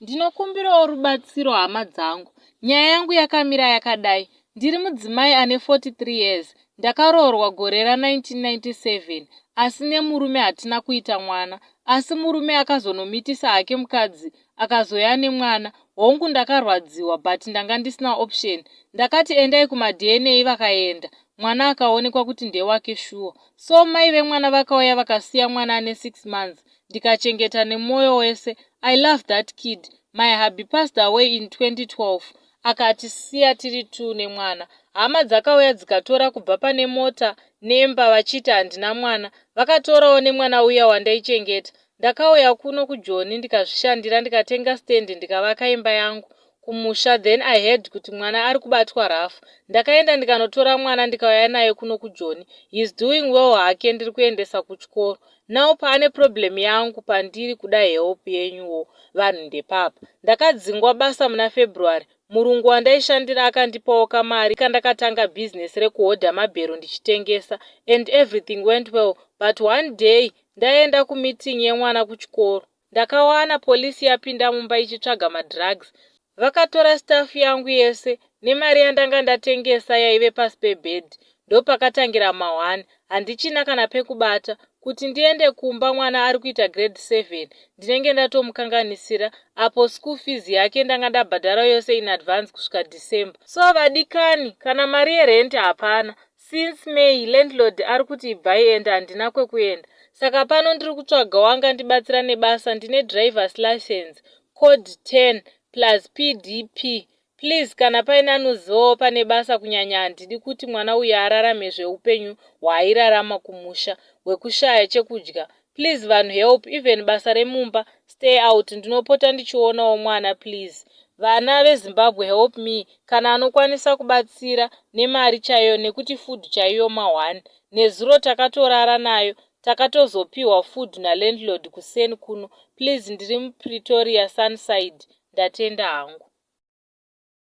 Ndinokumbirawo rubatsiro hama dzangu. Nyaya yangu yakamira yakadai. Ndiri mudzimai ane 43 years. Ndakaroorwa gore ra1997 asi nemurume hatina kuita mwana. Asi murume akazonomitisa hake mukadzi akazoya nemwana. Hongu ndakarwadziwa but ndanga ndisina option. Ndakati endai kumaDNA vakaenda. Mwana akaonekwa kuti ndewake shuwa. So mai vemwana vakauya vakasiya mwana ane 6 months. Ndikachengeta nemoyo wese. I love that kid. My hubby passed away in 2012. Akatisiya tiri 2 nemwana. Hama dzakauya dzikatora kubva pane mota nemba vachiti handina mwana. Vakatorawo nemwana uya wandaichengeta. Ndakauya kuno kuJoni ndikazvishandira ndikatenga stand ndikavaka imba yangu kumusha. Then I heard kuti mwana ari kubatwa rafu. Ndakaenda ndikanotora mwana ndikauya naye kuno kuJoni. He is doing well hake, ndiri kuendesa kuchikoro. Now pane problem yangu pandiri kuda help yenyuwo vanhu ndepapa. Ndakadzingwa basa muna February. Murungu wandaishandira akandipawo kamari kandakatanga business rekuhodha mabhero ndichitengesa and everything went well. But one day ndaenda kumeeting yemwana kuchikoro. Ndakawana polisi yapinda mumba ichitsvaga madrugs. Vakatora staff yangu yese nemari yandanga ndatengesa yaive pasi pebed. Ndo pakatangira ma1. Handichina kana pekubata. Kuti ndiende kumba mwana ari kuita grade 7. Ndinenge ndatomukanganisira apo school fees yake ndanga ndabhadhara yose in advance kusvika December. So vadikani, kana mari yerent hapana. Since May landlord ari kuti ibvai and handina kwekuenda. Saka pano ndiri kutsvaga wanga ndibatsira nebasa. Ndine driver's license code 10 plus PDP. Please, kana paina anozivawo pane basa kunyanya handidi kuti mwana uyu ararame zveupenyu hwaairarama kumusha hwekushaya chekudya. Please vanhu help, even basa remumba, stay out. Ndinopota ndichionawo mwana please. Vana veZimbabwe help me. Kana anokwanisa kubatsira nemari chaiyo nekuti food chaiyo ma1. Nezuro takatorara nayo. Takatozopiwa food nalandlord kuseni kuno. Please, ndiri muPretoria Sunside. Ndatenda hangu.